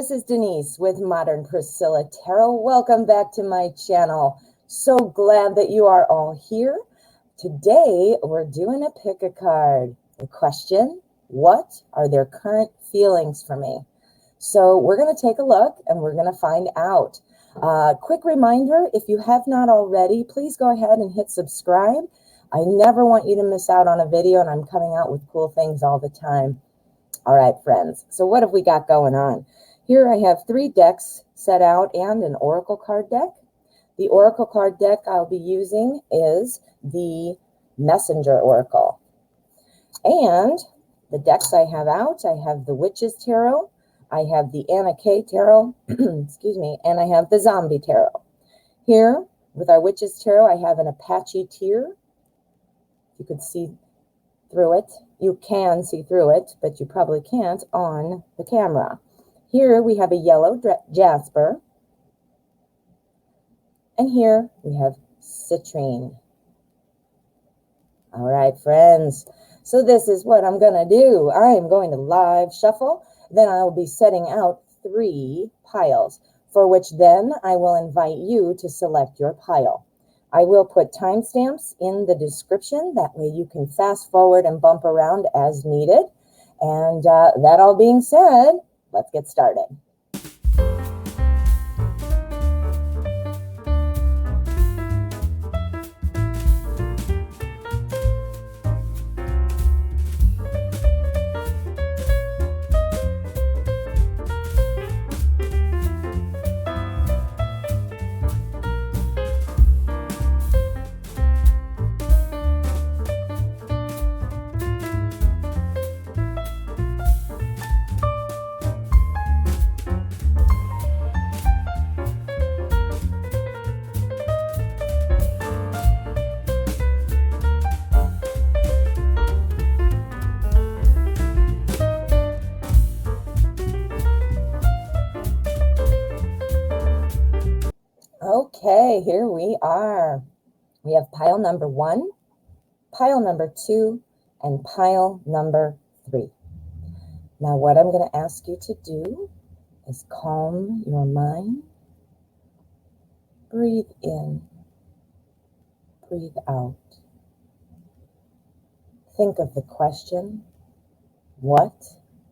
this is Denise with Modern Priscilla Tarot. Welcome back to my channel. So glad that you are all here. Today, we're doing a pick a card. The question, what are their current feelings for me? So we're going to take a look and we're going to find out. Quick reminder, if you have not already, please go ahead and hit subscribe. I never want you to miss out on a video, and I'm coming out with cool things all the time. All right, friends. So what have we got going on? Here I have 3 decks set out and an oracle card deck. The oracle card deck I'll be using is the Messenger Oracle. And the decks I have out, I have the Witch's Tarot, I have the Anna K Tarot, excuse me, and I have the Zombie Tarot. Here, with our Witch's Tarot, I have an Apache tear. You could see through it. You can see through it, but you probably can't on the camera. Here we have a yellow jasper. And here we have citrine. All right, friends. So this is what I'm going to do. I am going to live shuffle. Then I will be setting out 3 piles, for which then I will invite you to select your pile. I will put timestamps in the description. That way you can fast forward and bump around as needed. And that all being said, let's get started. Okay, here we are. We have pile number 1, pile number 2, and pile number 3. Now, what I'm going to ask you to do is calm your mind. Breathe in. Breathe out. Think of the question, what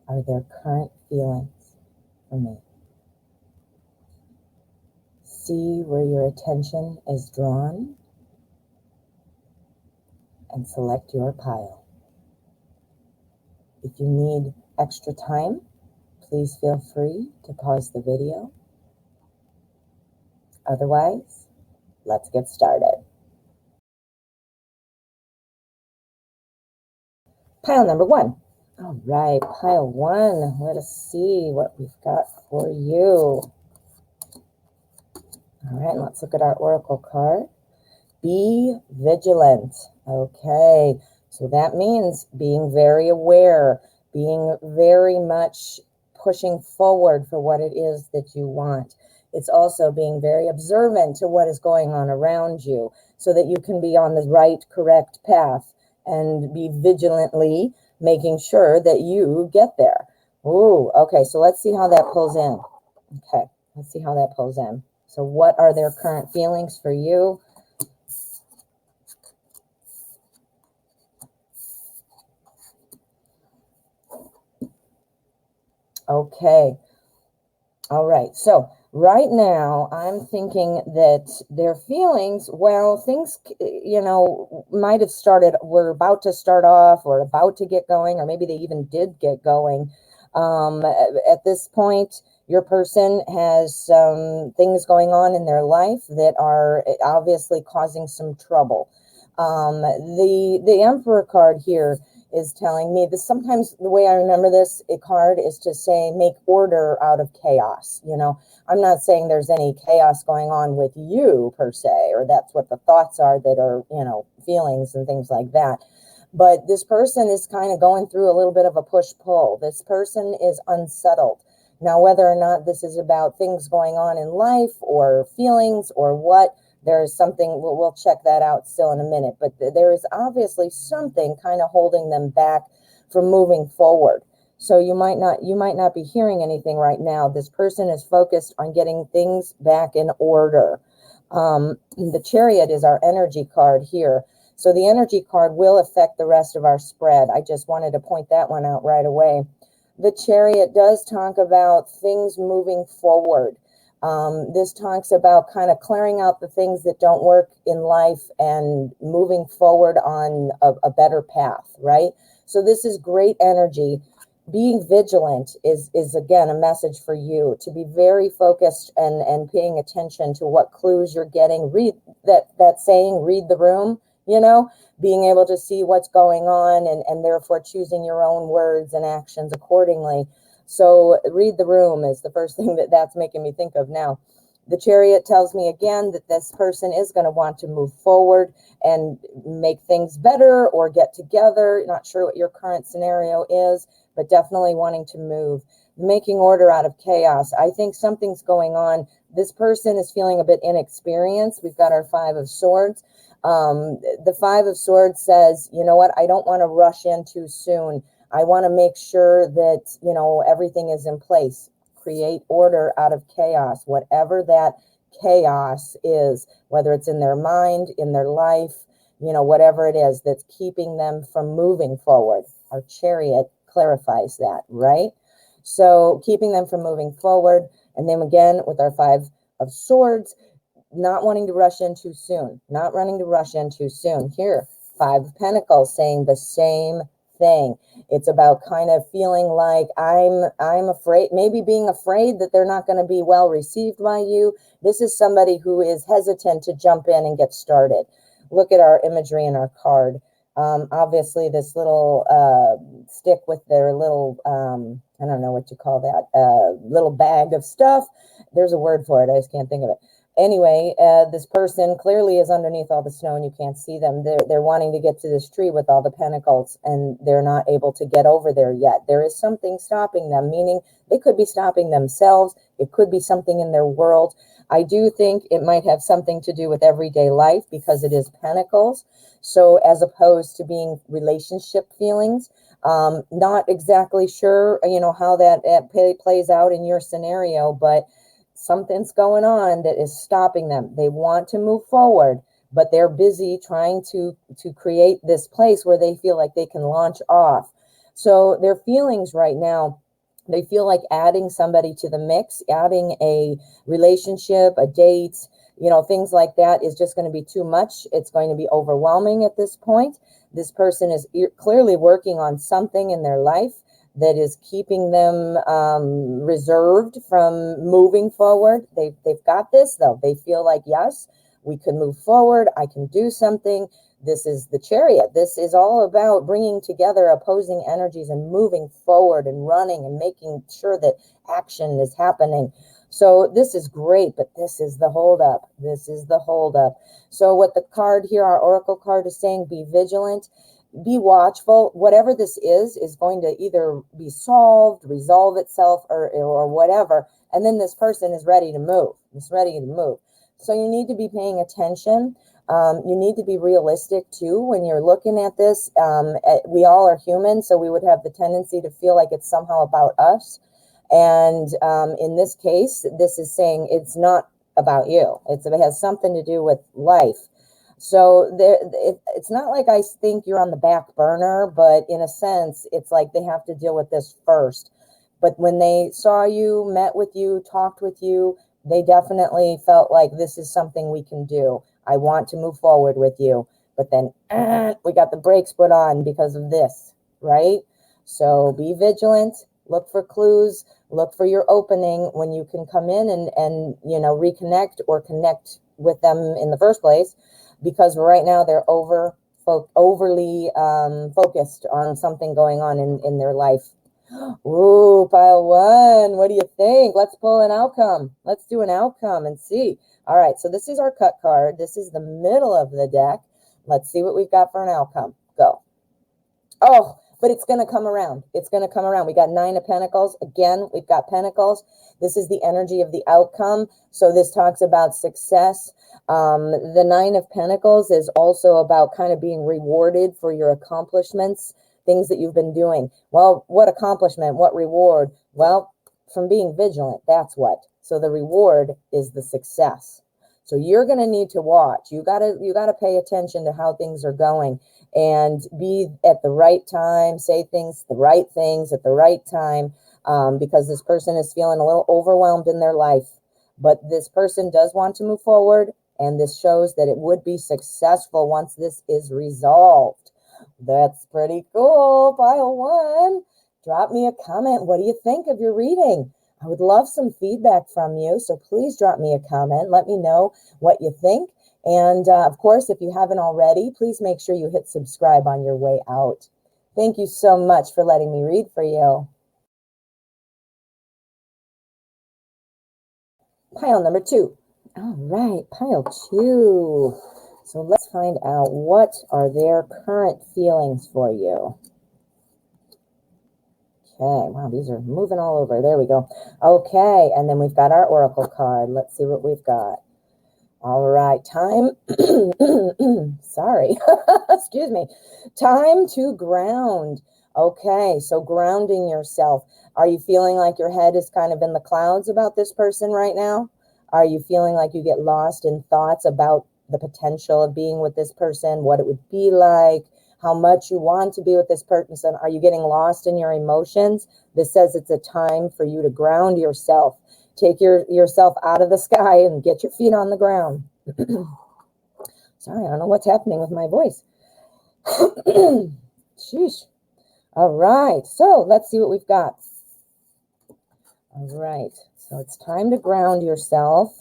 are their current feelings for me? See where your attention is drawn and select your pile. If you need extra time, please feel free to pause the video. Otherwise, let's get started. Pile number 1. All right, pile 1. Let us see what we've got for you. All right, let's look at our oracle card. Be vigilant. Okay, so that means being very aware, being very much pushing forward for what it is that you want. It's also being very observant to what is going on around you so that you can be on the right, correct path and be vigilantly making sure that you get there. Ooh, okay, so let's see how that pulls in. Okay, let's see how that pulls in. So what are their current feelings for you? Okay. All right. So right now I'm thinking that their feelings, well, things, might have started, we're about to start off or about to get going, or maybe they even did get going. At this point, your person has some things going on in their life that are obviously causing some trouble. The Emperor card here is telling me this. Sometimes the way I remember this card is to say, make order out of chaos. I'm not saying there's any chaos going on with you per se, or that's what the thoughts are that are, feelings and things like that. But this person is kind of going through a little bit of a push-pull. This person is unsettled. Now, whether or not this is about things going on in life or feelings or what, there is something, we'll check that out still in a minute, but there is obviously something kind of holding them back from moving forward. So you might not be hearing anything right now. This person is focused on getting things back in order. The Chariot is our energy card here. So the energy card will affect the rest of our spread. I just wanted to point that one out right away. The Chariot does talk about things moving forward. This talks about kind of clearing out the things that don't work in life and moving forward on a better path, right? So this is great energy. Being vigilant is again a message for you to be very focused and paying attention to what clues you're getting. Read that saying, read the room, being able to see what's going on and therefore choosing your own words and actions accordingly. So read the room is the first thing that's making me think of now. The Chariot tells me again that this person is going to want to move forward and make things better or get together. Not sure what your current scenario is, but definitely wanting to move. Making order out of chaos. I think something's going on. This person is feeling a bit inexperienced. We've got our Five of Swords. The Five of Swords says, you know what, I don't want to rush in too soon. I want to make sure that, everything is in place. Create order out of chaos, whatever that chaos is, whether it's in their mind, in their life, whatever it is that's keeping them from moving forward. Our Chariot clarifies that, right? So keeping them from moving forward. And then again, with our Five of Swords, not wanting to rush in too soon, not running to rush in too soon. Here, Five of Pentacles saying the same thing. It's about kind of feeling like I'm afraid, maybe being afraid that they're not going to be well received by you. This is somebody who is hesitant to jump in and get started. Look at our imagery in our card. Obviously, this little stick with their little, I don't know what you call that, little bag of stuff. There's a word for it. I just can't think of it. Anyway, this person clearly is underneath all the snow and you can't see them. They're wanting to get to this tree with all the pentacles and they're not able to get over there yet. There is something stopping them, meaning they could be stopping themselves. It could be something in their world. I do think it might have something to do with everyday life because it is pentacles. So as opposed to being relationship feelings, not exactly sure, how that plays out in your scenario, but something's going on that is stopping them. They want to move forward, but they're busy trying to create this place where they feel like they can launch off. So their feelings right now, they feel like adding somebody to the mix, adding a relationship, a date, things like that is just going to be too much. It's going to be overwhelming at this point. This person is clearly working on something in their life that is keeping them reserved from moving forward. They've got this, though. They feel like, yes, we can move forward. I can do something. This is the Chariot. This is all about bringing together opposing energies and moving forward and running and making sure that action is happening. So this is great, but this is the holdup. This is the holdup. So what the card here, our Oracle card, is saying, be vigilant. Be watchful. Whatever this is going to either be solved, resolve itself, or whatever. And then this person is ready to move. It's ready to move. So you need to be paying attention. You need to be realistic too when you're looking at this. We all are human, so we would have the tendency to feel like it's somehow about us. And in this case, this is saying it's not about you. It has something to do with life. So it's not like I think you're on the back burner, but in a sense, it's like they have to deal with this first. But when they saw you, met with you, talked with you, they definitely felt like this is something we can do. I want to move forward with you. But then we got the brakes put on because of this, right? So be vigilant, look for clues, look for your opening when you can come in and reconnect or connect with them in the first place. Because right now they're overly focused on something going on in their life. Ooh, pile one. What do you think? Let's pull an outcome. Let's do an outcome and see. All right, so this is our cut card. This is the middle of the deck. Let's see what we've got for an outcome. Go. Oh, but it's going to come around. It's going to come around. We got Nine of Pentacles. Again, we've got Pentacles. This is the energy of the outcome. So this talks about success. The Nine of Pentacles is also about kind of being rewarded for your accomplishments. things that you've been doing. Well, what accomplishment, what reward? Well, from being vigilant, that's what. So the reward is the success. So you're going to need to watch. You got to pay attention to how things are going and be at the right time, say the right things at the right time, because this person is feeling a little overwhelmed in their life. But this person does want to move forward, and this shows that it would be successful once this is resolved. That's pretty cool. Pile one. Drop me a comment. What do you think of your reading? I would love some feedback from you, so please drop me a comment. Let me know what you think. And of course, if you haven't already, please make sure you hit subscribe on your way out. Thank you so much for letting me read for you. Pile number 2. All right, pile 2. So let's find out, what are their current feelings for you? Okay, wow, these are moving all over. There we go. Okay, and then we've got our oracle card. Let's see what we've got. All right, time. Sorry, excuse me. Time to ground. Okay, so grounding yourself. Are you feeling like your head is kind of in the clouds about this person right now? Are you feeling like you get lost in thoughts about the potential of being with this person, what it would be like, how much you want to be with this person? Are you getting lost in your emotions? This says it's a time for you to ground yourself. Take yourself out of the sky and get your feet on the ground. Sorry, I don't know what's happening with my voice. Sheesh. All right, so let's see what we've got. All right, so it's time to ground yourself.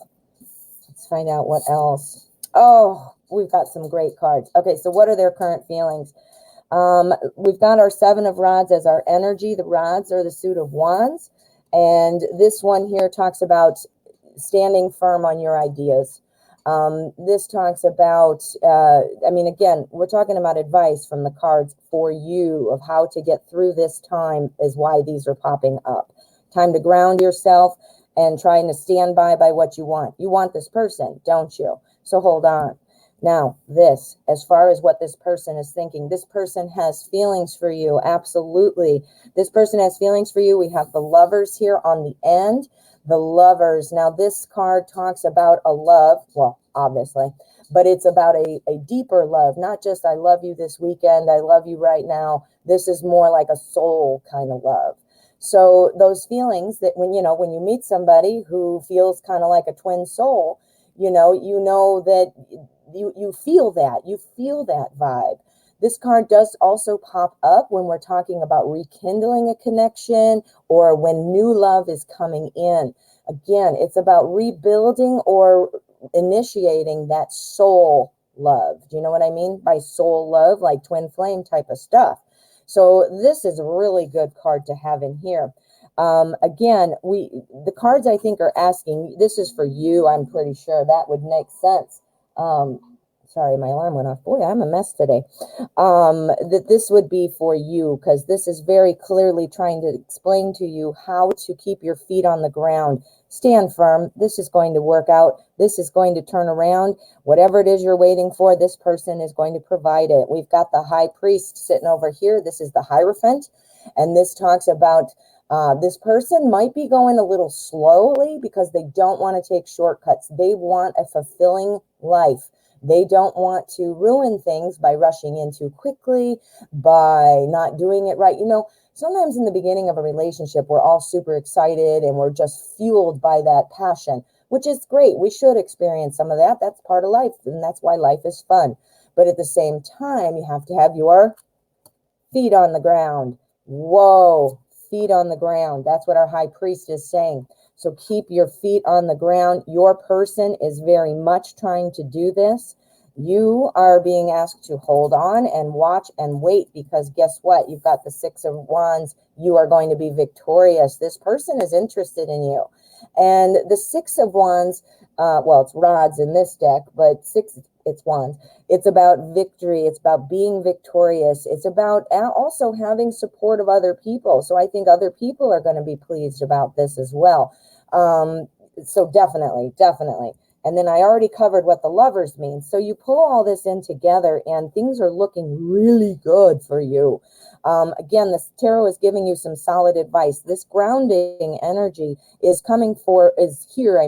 Let's find out what else. Oh, we've got some great cards. Okay, so what are their current feelings? We've got our 7 of rods as our energy. The rods are the suit of wands. And this one here talks about standing firm on your ideas. This talks about, again, we're talking about advice from the cards for you of how to get through this time is why these are popping up. Time to ground yourself and trying to stand by what you want. You want this person, don't you? So hold on. Now, this, as far as what this person is thinking, this person has feelings for you. Absolutely. This person has feelings for you. We have the Lovers here on the end. The Lovers. Now, this card talks about a love, well, obviously, but it's about a deeper love, not just I love you this weekend, I love you right now. This is more like a soul kind of love. So those feelings that when you meet somebody who feels kind of like a twin soul, you know that you feel that vibe. This card does also pop up when we're talking about rekindling a connection or when new love is coming in. Again, it's about rebuilding or initiating that soul love. Do you know what I mean by soul love? Like twin flame type of stuff. So this is a really good card to have in here. Again, the cards I think are asking, this is for you, I'm pretty sure that would make sense. Sorry, my alarm went off. Boy, I'm a mess today. That this would be for you because this is very clearly trying to explain to you how to keep your feet on the ground. Stand firm. This is going to work out. This is going to turn around. Whatever it is you're waiting for, this person is going to provide it. We've got the High Priest sitting over here. This is the Hierophant. And this talks about this person might be going a little slowly because they don't want to take shortcuts. They want a fulfilling life. They don't want to ruin things by rushing in too quickly, by not doing it right. Sometimes in the beginning of a relationship, we're all super excited and we're just fueled by that passion, which is great. We should experience some of that. That's part of life, and that's why life is fun. But at the same time, you have to have your feet on the ground. Whoa, feet on the ground. That's what our High Priest is saying. So keep your feet on the ground. Your person is very much trying to do this. You are being asked to hold on and watch and wait because guess what? You've got the 6 of Wands. You are going to be victorious. This person is interested in you. And the 6 of Wands, it's rods in this deck, but 6, it's wands. It's about victory. It's about being victorious. It's about also having support of other people. So I think other people are going to be pleased about this as well. So definitely. And then I already covered what the Lovers means. So you pull all this in together and things are looking really good for you. Again, this tarot is giving you some solid advice. This grounding energy is here,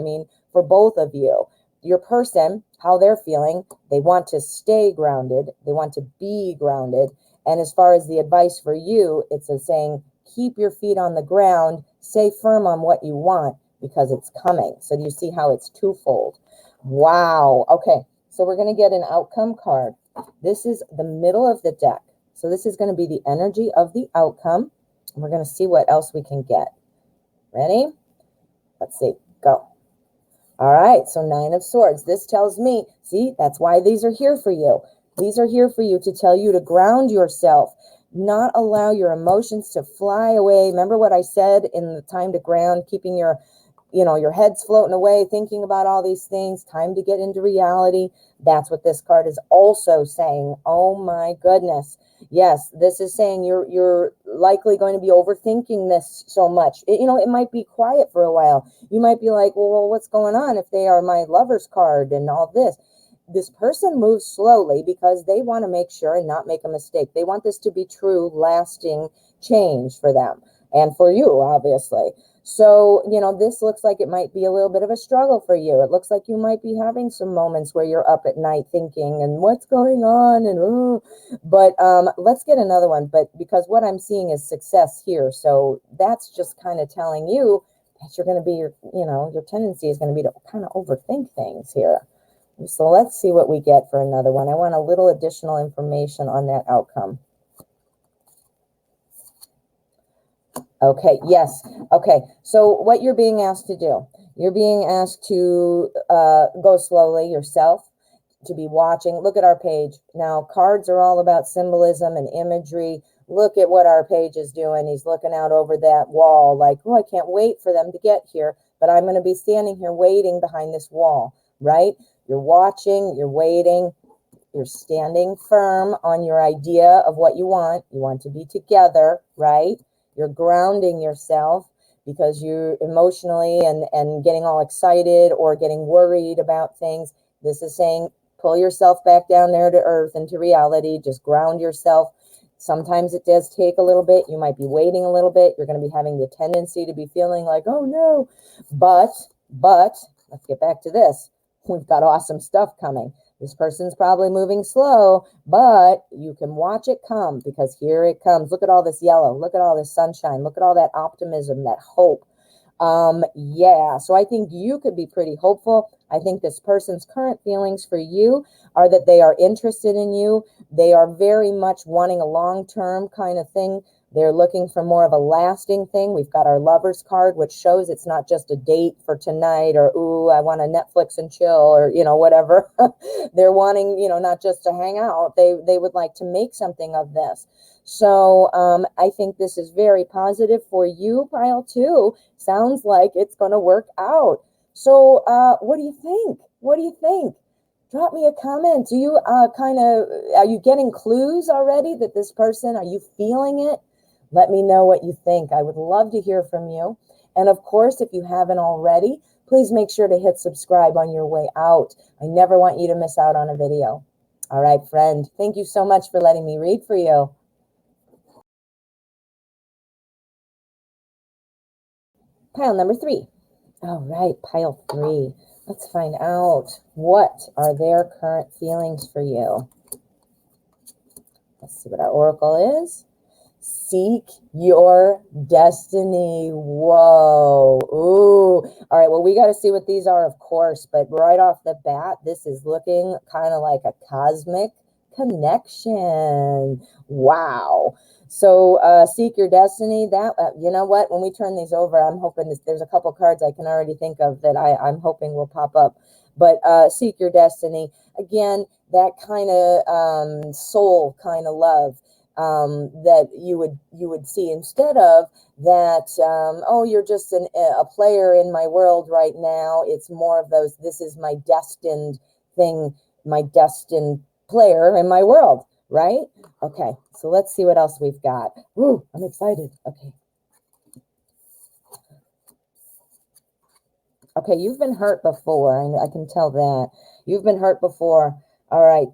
for both of you. Your person, how they're feeling, they want to stay grounded. They want to be grounded. And as far as the advice for you, it's saying, keep your feet on the ground, stay firm on what you want because it's coming. So do you see how it's twofold? Wow. Okay. So we're going to get an outcome card. This is the middle of the deck. So this is going to be the energy of the outcome. And we're going to see what else we can get. Ready? Let's see. Go. All right. So 9 of Swords. This tells me, see, that's why these are here for you. These are here for you to tell you to ground yourself, not allow your emotions to fly away. Remember what I said in the time to ground, keeping your head's floating away, thinking about all these things, time to get into reality. That's what this card is also saying. Oh my goodness. Yes, this is saying you're likely going to be overthinking this so much. It might be quiet for a while. You might be like, well, what's going on if they are my Lover's card and all this? This person moves slowly because they want to make sure and not make a mistake. They want this to be true, lasting change for them and for you, obviously. So, this looks like it might be a little bit of a struggle for you. It looks like you might be having some moments where you're up at night thinking, and what's going on? But let's get another one. But because what I'm seeing is success here. So that's just kind of telling you that you're going to be, your tendency is going to be to kind of overthink things here. So let's see what we get for another one. I want a little additional information on that outcome. Okay, yes. Okay, so what you're being asked to do, you're being asked to go slowly yourself, to be watching. Look at our page. Now, cards are all about symbolism and imagery. Look at what our page is doing. He's looking out over that wall like, oh, I can't wait for them to get here, but I'm going to be standing here waiting behind this wall, right? You're watching, you're waiting, you're standing firm on your idea of what you want. You want to be together, right? You're grounding yourself because you're emotionally and getting all excited or getting worried about things. This is saying, pull yourself back down there to earth and to reality. Just ground yourself. Sometimes it does take a little bit. You might be waiting a little bit. You're going to be having the tendency to be feeling like, oh no. But let's get back to this. We've got awesome stuff coming. This person's probably moving slow, but you can watch it come because here it comes. Look at all this yellow. Look at all this sunshine. Look at all that optimism, that hope. Yeah, so I think you could be pretty hopeful. I think this person's current feelings for you are that they are interested in you. They are very much wanting a long-term kind of thing. They're looking for more of a lasting thing. We've got our Lovers card, which shows it's not just a date for tonight or, ooh, I want to Netflix and chill or, whatever. They're wanting, not just to hang out. They would like to make something of this. So I think this is very positive for you, pile 2. Sounds like it's going to work out. So what do you think? What do you think? Drop me a comment. Do you are you getting clues already that this person, are you feeling it? Let me know what you think. I would love to hear from you. And of course, if you haven't already, please make sure to hit subscribe on your way out. I never want you to miss out on a video. All right, friend. Thank you so much for letting me read for you. Pile number 3. All right, pile 3. Let's find out, what are their current feelings for you? Let's see what our oracle is. Seek your destiny. Whoa. Ooh. All right, well, we got to see what these are, of course, but right off the bat, this is looking kind of like a cosmic connection. Wow. So seek your destiny. That you know what? When we turn these over, I'm hoping there's a couple cards I can already think of that I'm hoping will pop up. But seek your destiny. Again, that kind of soul kind of love that you would see instead of that. Oh, you're just a player in my world right now. It's more of those. This is my destined thing. My destined player in my world. Right? Okay, so let's see what else we've got. Woo, I'm excited. Okay. Okay, you've been hurt before, and I can tell that. You've been hurt before. All right.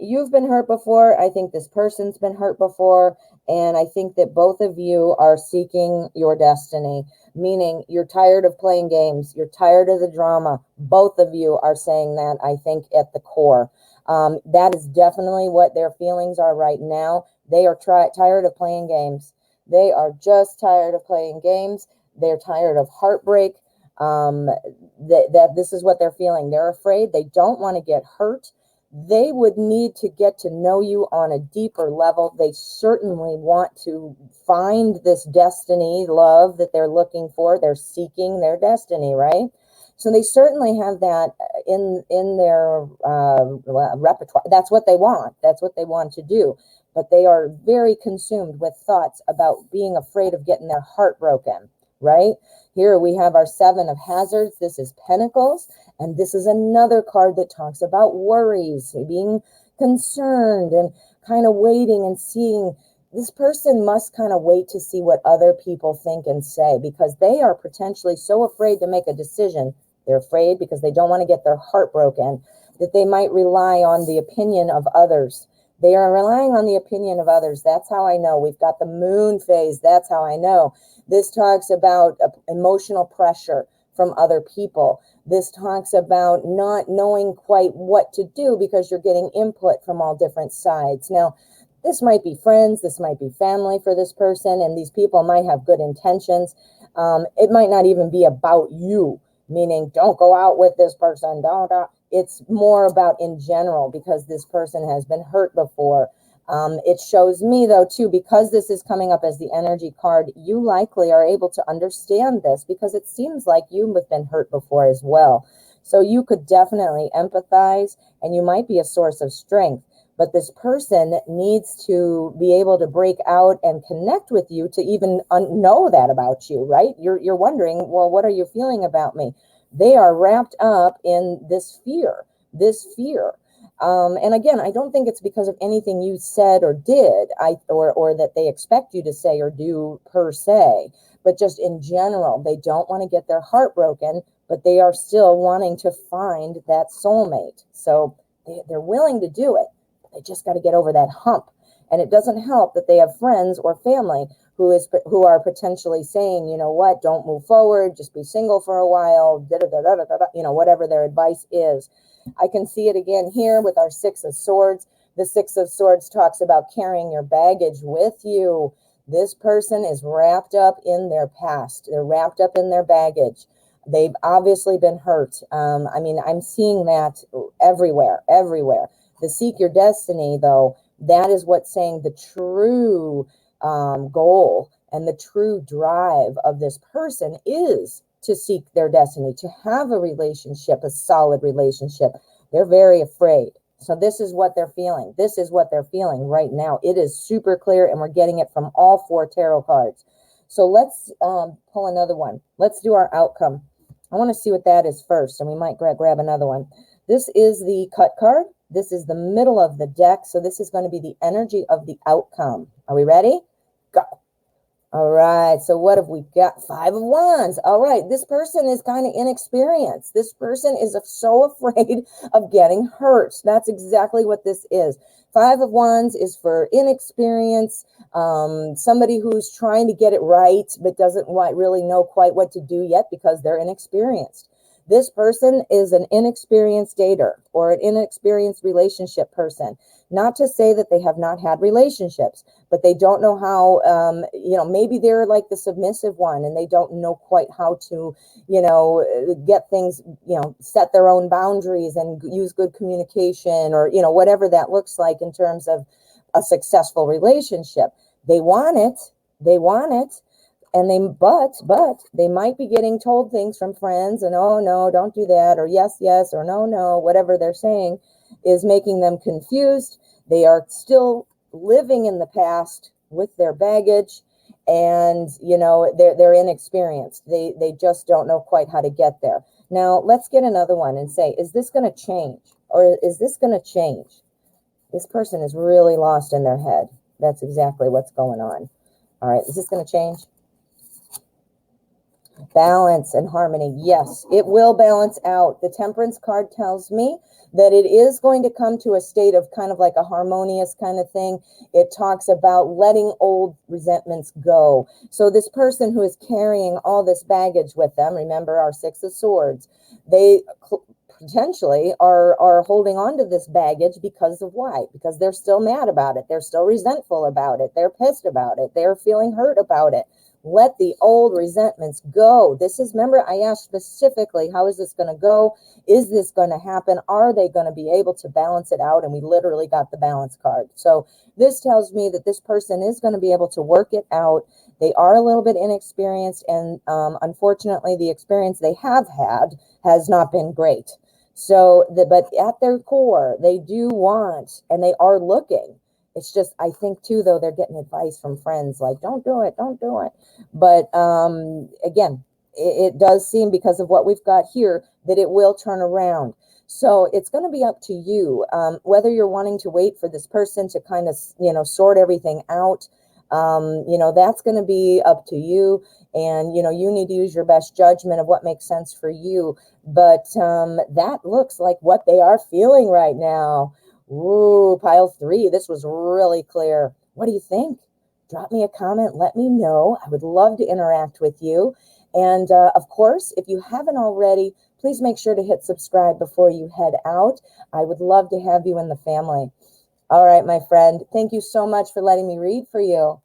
You've been hurt before. I think this person's been hurt before. And I think that both of you are seeking your destiny, meaning you're tired of playing games. You're tired of the drama. Both of you are saying that, I think, at the core. That is definitely what their feelings are right now. They are tired of playing games. They are just tired of playing games. They're tired of heartbreak. That this is what they're feeling. They're afraid. They don't want to get hurt. They would need to get to know you on a deeper level. They certainly want to find this destiny love that they're looking for. They're seeking their destiny, right? So they certainly have that in their repertoire. That's what they want. That's what they want to do. But they are very consumed with thoughts about being afraid of getting their heart broken, right? Here we have our Seven of Hazards. This is Pentacles. And this is another card that talks about worries, being concerned and kind of waiting and seeing. This person must kind of wait to see what other people think and say, because they are potentially so afraid to make a decision. They're afraid because they don't want to get their heart broken, that they might rely on the opinion of others. They are relying on the opinion of others. That's how I know. We've got the moon phase. That's how I know. This talks about emotional pressure from other people. This talks about not knowing quite what to do because you're getting input from all different sides. Now, this might be friends, this might be family for this person, and these people might have good intentions. It might not even be about you, meaning don't go out with this person, don't. It's more about in general, because this person has been hurt before. It shows me, though, too, because this is coming up as the energy card, you likely are able to understand this because it seems like you have been hurt before as well. So you could definitely empathize, and you might be a source of strength. But this person needs to be able to break out and connect with you to even know that about you, right? You're wondering, well, what are you feeling about me? They are wrapped up in this fear, and again, I don't think it's because of anything you said or did, or that they expect you to say or do per se, but just in general, they don't want to get their heart broken, but they are still wanting to find that soulmate. So they're willing to do it. They just got to get over that hump. And it doesn't help that they have friends or family who are potentially saying, you know what, don't move forward, just be single for a while, whatever their advice is. I can see it again here with our Six of Swords. The Six of Swords talks about carrying your baggage with you. This person is wrapped up in their past. They're wrapped up in their baggage. They've obviously been hurt. I'm seeing that everywhere. The seek your destiny, though, that is what's saying the true goal and the true drive of this person is to seek their destiny, to have a relationship, a solid relationship. They're very afraid. So this is what they're feeling. This is what they're feeling right now. It is super clear, and we're getting it from all four tarot cards. So let's pull another one. Let's do our outcome. I want to see what that is first, and we might grab another one. This is the cut card. This is the middle of the deck. So this is going to be the energy of the outcome. Are we ready? Go. All right. So what have we got? Five of Wands. All right. This person is kind of inexperienced. This person is so afraid of getting hurt. That's exactly what this is. Five of Wands is for inexperience, somebody who's trying to get it right, but doesn't really know quite what to do yet because they're inexperienced. This person is an inexperienced dater or an inexperienced relationship person. Not to say that they have not had relationships, but they don't know how, maybe they're like the submissive one and they don't know quite how to, get things, set their own boundaries and use good communication or, whatever that looks like in terms of a successful relationship. They want it. And but they might be getting told things from friends and, oh, no, don't do that, or yes, or no, whatever they're saying is making them confused. They are still living in the past with their baggage and, they're inexperienced. They just don't know quite how to get there. Now, let's get another one and say, is this going to change or is this going to change? This person is really lost in their head. That's exactly what's going on. All right, is this going to change? Balance and harmony. Yes, it will balance out. The Temperance card tells me that it is going to come to a state of kind of like a harmonious kind of thing. It talks about letting old resentments go. So this person who is carrying all this baggage with them, remember our Six of Swords, they potentially are holding on to this baggage because of why? Because they're still mad about it. They're still resentful about it. They're pissed about it. They're feeling hurt about it. Let the old resentments go. This is, remember, I asked specifically, how is this going to go? Is this going to happen? Are they going to be able to balance it out? And we literally got the balance card. So this tells me that this person is going to be able to work it out. They are a little bit inexperienced, and unfortunately, the experience they have had has not been great. So, but at their core, they do want, and they are looking. It's just, I think too, though, they're getting advice from friends like, don't do it, don't do it. But again, it does seem, because of what we've got here, that it will turn around. So it's going to be up to you, whether you're wanting to wait for this person to kind of, sort everything out. That's going to be up to you. And, you need to use your best judgment of what makes sense for you. But that looks like what they are feeling right now. Ooh, pile 3. This was really clear. What do you think? Drop me a comment. Let me know. I would love to interact with you. And of course, if you haven't already, please make sure to hit subscribe before you head out. I would love to have you in the family. All right, my friend. Thank you so much for letting me read for you.